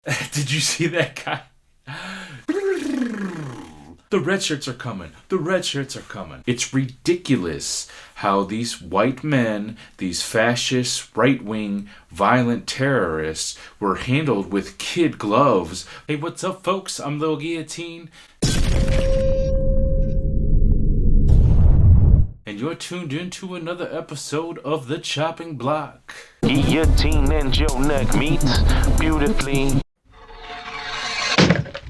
Did you see that guy? The red shirts are coming. The red shirts are coming. It's ridiculous how these white men, these fascist, right-wing, violent terrorists were handled with kid gloves. Hey, what's up, folks? I'm Lil Guillotine. And you're tuned into another episode of The Chopping Block. Guillotine and your neck meets beautifully.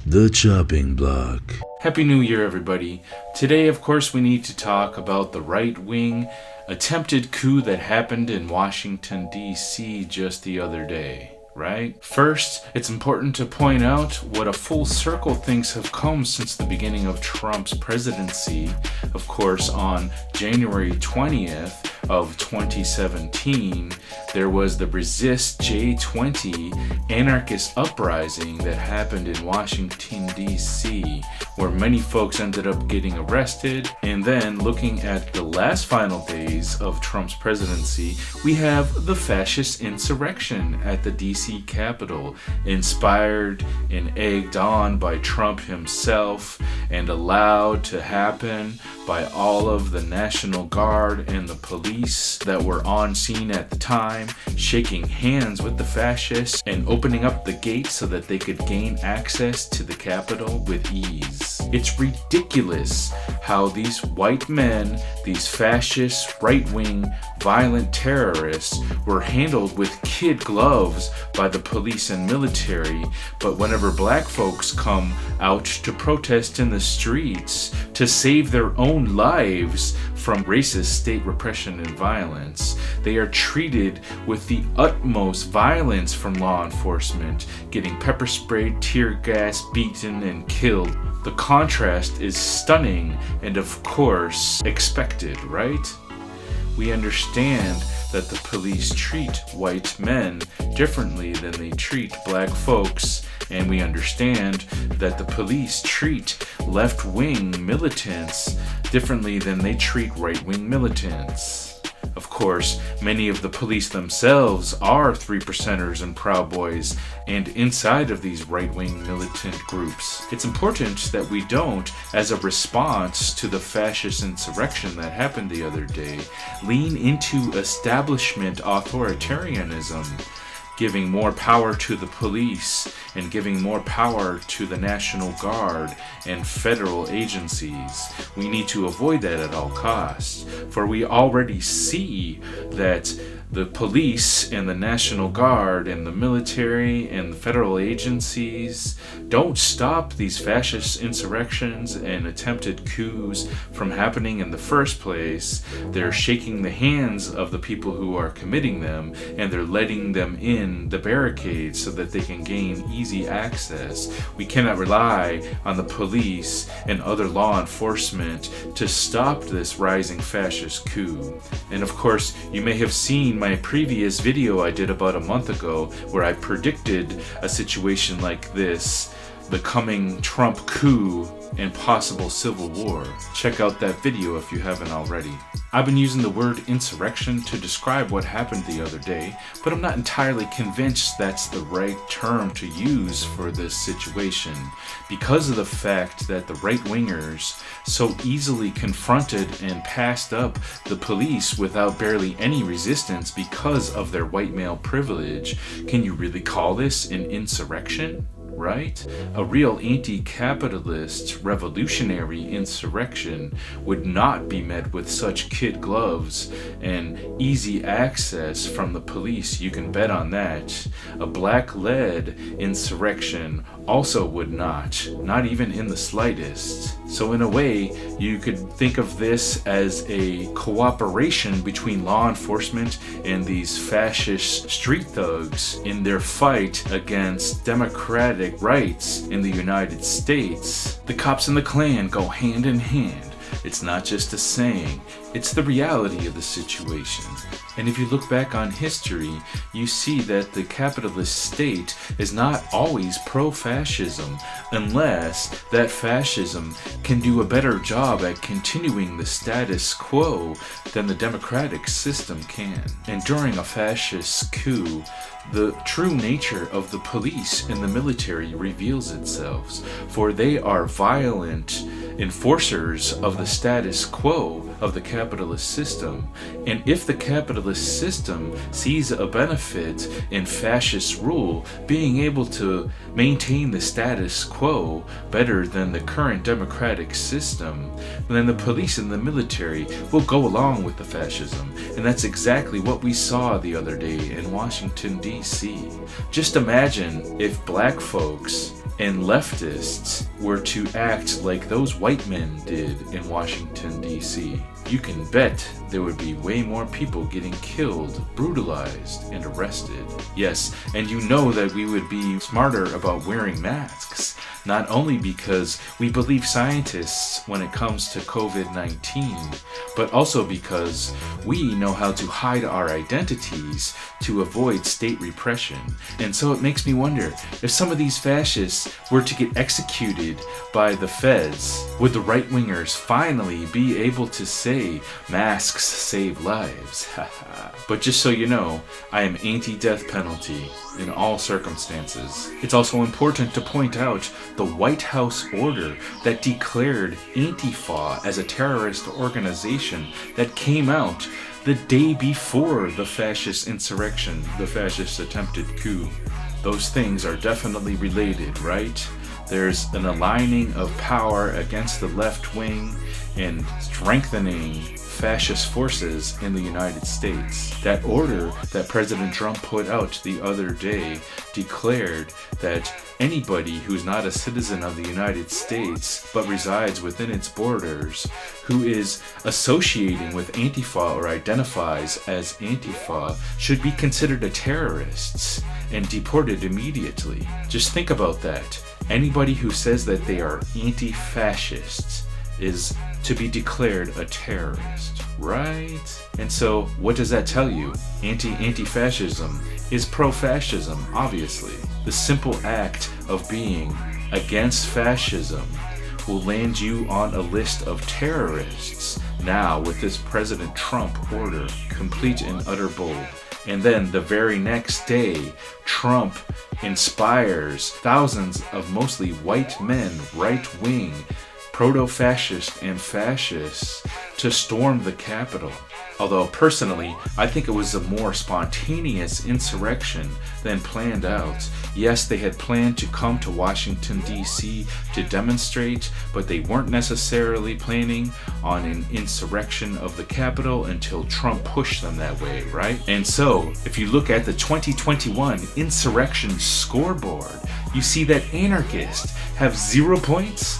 The Chopping Block. Happy New Year, everybody. Today, of course, we need to talk about the right-wing attempted coup that happened in Washington, D.C. just the other day. Right? First, it's important to point out what a full circle things have come since the beginning of Trump's presidency. Of course, on January 20th of 2017, there was the Resist J20 anarchist uprising that happened in Washington, D.C., where many folks ended up getting arrested. And then, looking at the last final days of Trump's presidency, we have the fascist insurrection at the D.C. Capitol, inspired and egged on by Trump himself and allowed to happen by all of the National Guard and the police that were on scene at the time, shaking hands with the fascists and opening up the gates so that they could gain access to the Capitol with ease. It's ridiculous how these white men, these fascist, right-wing, violent terrorists were handled with kid gloves by the police and military, but whenever black folks come out to protest in the streets to save their own lives from racist state repression and violence, they are treated with the utmost violence from law enforcement, getting pepper sprayed, tear gas, beaten, and killed. The contrast is stunning and, of course, expected, right? We understand that the police treat white men differently than they treat black folks, and we understand that the police treat left-wing militants differently than they treat right-wing militants. Of course, many of the police themselves are 3%ers and Proud Boys, and inside of these right-wing militant groups, it's important that we don't, as a response to the fascist insurrection that happened the other day, lean into establishment authoritarianism, giving more power to the police and giving more power to the National Guard and federal agencies. We need to avoid that at all costs, for we already see that the police and the National Guard and the military and the federal agencies don't stop these fascist insurrections and attempted coups from happening in the first place. They're shaking the hands of the people who are committing them, and they're letting them in the barricades so that they can gain easy access. We cannot rely on the police and other law enforcement to stop this rising fascist coup. And of course, you may have seen my previous video I did about a month ago where I predicted a situation like this, the coming Trump coup and possible civil war. Check out that video if you haven't already. I've been using the word insurrection to describe what happened the other day, but I'm not entirely convinced that's the right term to use for this situation, because of the fact that the right-wingers so easily confronted and passed up the police without barely any resistance because of their white male privilege. Can you really call this an insurrection? Right? A real anti-capitalist revolutionary insurrection would not be met with such kid gloves and easy access from the police. You can bet on that. A black-led insurrection also would not even in the slightest. So in a way, you could think of this as a cooperation between law enforcement and these fascist street thugs in their fight against democratic rights in the United States. The cops and the Klan go hand in hand. It's not just a saying, it's the reality of the situation. And if you look back on history, you see that the capitalist state is not always pro-fascism unless that fascism can do a better job at continuing the status quo than the democratic system can. And during a fascist coup, the true nature of the police and the military reveals itself, for they are violent enforcers of the status quo of the capitalist system. And if the capitalist system sees a benefit in fascist rule, being able to maintain the status quo better than the current democratic system, then the police and the military will go along with the fascism. And that's exactly what we saw the other day in Washington, D.C. Just imagine if black folks and leftists were to act like those white men did in Washington, D.C. You can bet there would be way more people getting killed, brutalized, and arrested. Yes, and you know that we would be smarter about wearing masks, not only because we believe scientists when it comes to COVID-19, but also because we know how to hide our identities to avoid state repression. And so it makes me wonder, if some of these fascists were to get executed by the feds, would the right-wingers finally be able to say, masks save lives? But just so you know, I am anti-death penalty in all circumstances. It's also important to point out the White House order that declared Antifa as a terrorist organization that came out the day before the fascist insurrection, the fascist attempted coup. Those things are definitely related, right? There's an aligning of power against the left wing and strengthening fascist forces in the United States. That order that President Trump put out the other day declared that anybody who's not a citizen of the United States but resides within its borders, who is associating with Antifa or identifies as Antifa, should be considered a terrorist and deported immediately. Just think about that. Anybody who says that they are anti-fascists is to be declared a terrorist, right? And so what does that tell you? Anti-fascism is pro-fascism, obviously. The simple act of being against fascism will land you on a list of terrorists now with this President Trump order, complete and utter bull. And then the very next day, Trump inspires thousands of mostly white men, right-wing, proto-fascist and fascists to storm the Capitol. Although personally, I think it was a more spontaneous insurrection than planned out. Yes, they had planned to come to Washington, D.C. to demonstrate, but they weren't necessarily planning on an insurrection of the Capitol until Trump pushed them that way, right? And so, if you look at the 2021 insurrection scoreboard, you see that anarchists have 0 points,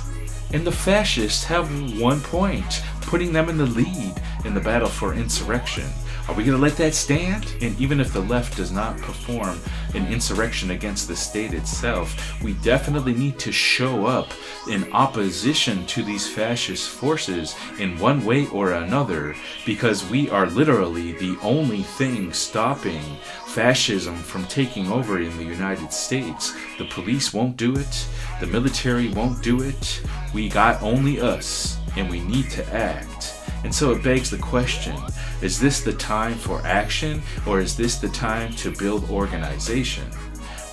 and the fascists have 1 point, putting them in the lead in the battle for insurrection. Are we going to let that stand? And even if the left does not perform an insurrection against the state itself, we definitely need to show up in opposition to these fascist forces in one way or another, because we are literally the only thing stopping fascism from taking over in the United States. The police won't do it. The military won't do it. We got only us, and we need to act. And so it begs the question, is this the time for action, or is this the time to build organization?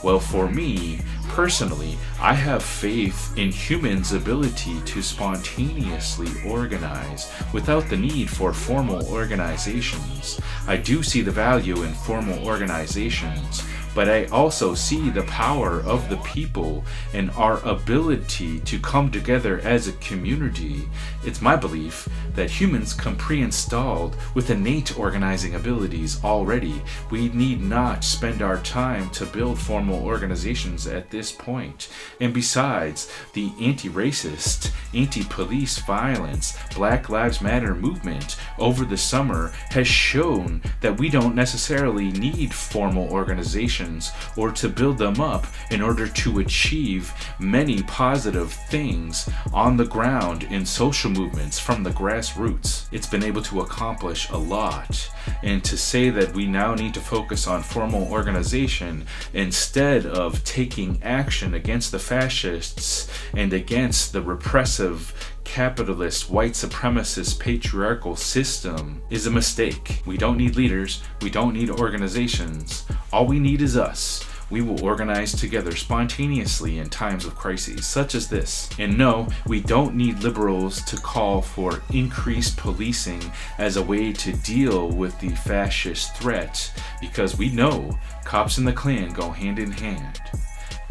Well, for me, personally, I have faith in humans' ability to spontaneously organize without the need for formal organizations. I do see the value in formal organizations, but I also see the power of the people and our ability to come together as a community. It's my belief that humans come pre-installed with innate organizing abilities already. We need not spend our time to build formal organizations at this point. And besides, the anti-racist, anti-police violence, Black Lives Matter movement over the summer has shown that we don't necessarily need formal organization institutions or to build them up in order to achieve many positive things on the ground in social movements from the grassroots. It's been able to accomplish a lot. And to say that we now need to focus on formal organization instead of taking action against the fascists and against the repressive capitalist, white supremacist, patriarchal system is a mistake. We don't need leaders. We don't need organizations. All we need is us. We will organize together spontaneously in times of crises such as this. And no, we don't need liberals to call for increased policing as a way to deal with the fascist threat, because we know cops and the Klan go hand in hand.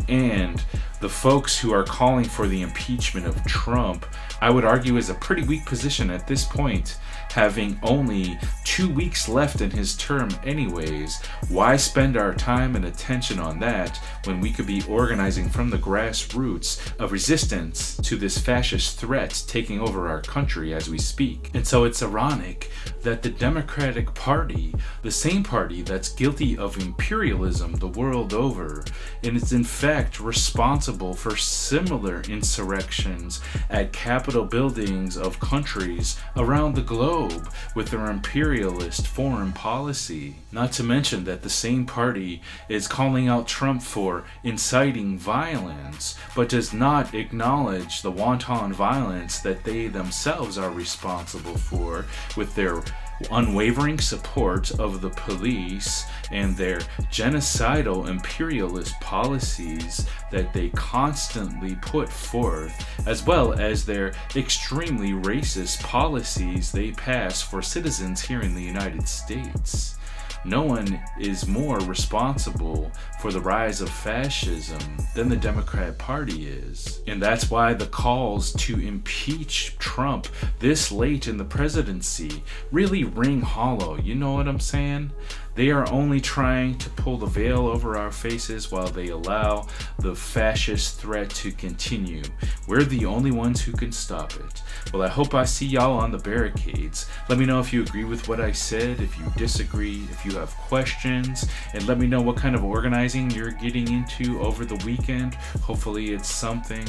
And the folks who are calling for the impeachment of Trump, I would argue, is a pretty weak position at this point, having only 2 weeks left in his term anyways. Why spend our time and attention on that when we could be organizing from the grassroots of resistance to this fascist threat taking over our country as we speak? And so it's ironic that the Democratic Party, the same party that's guilty of imperialism the world over, and is in fact responsible for similar insurrections at Capitol buildings of countries around the globe with their imperialist foreign policy. Not to mention that the same party is calling out Trump for inciting violence, but does not acknowledge the wanton violence that they themselves are responsible for with their unwavering support of the police and their genocidal imperialist policies that they constantly put forth, as well as their extremely racist policies they pass for citizens here in the United States. No one is more responsible for the rise of fascism than the Democrat Party is. And that's why the calls to impeach Trump this late in the presidency really ring hollow. You know what I'm saying? They are only trying to pull the veil over our faces while they allow the fascist threat to continue. We're the only ones who can stop it. Well, I hope I see y'all on the barricades. Let me know if you agree with what I said, if you disagree, if you have questions, and let me know what kind of organizing you're getting into over the weekend. Hopefully it's something.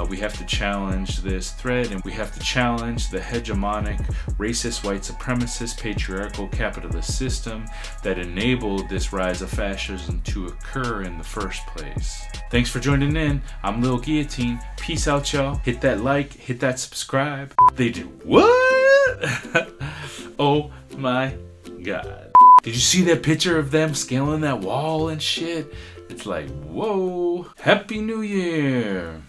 We have to challenge this threat, and we have to challenge the hegemonic, racist, white supremacist, patriarchal, capitalist system that enabled this rise of fascism to occur in the first place. Thanks for joining in. I'm Lil Guillotine. Peace out, y'all. Hit that like, hit that subscribe. They did what? Oh my God. Did you see that picture of them scaling that wall and shit? It's like, whoa. Happy New Year.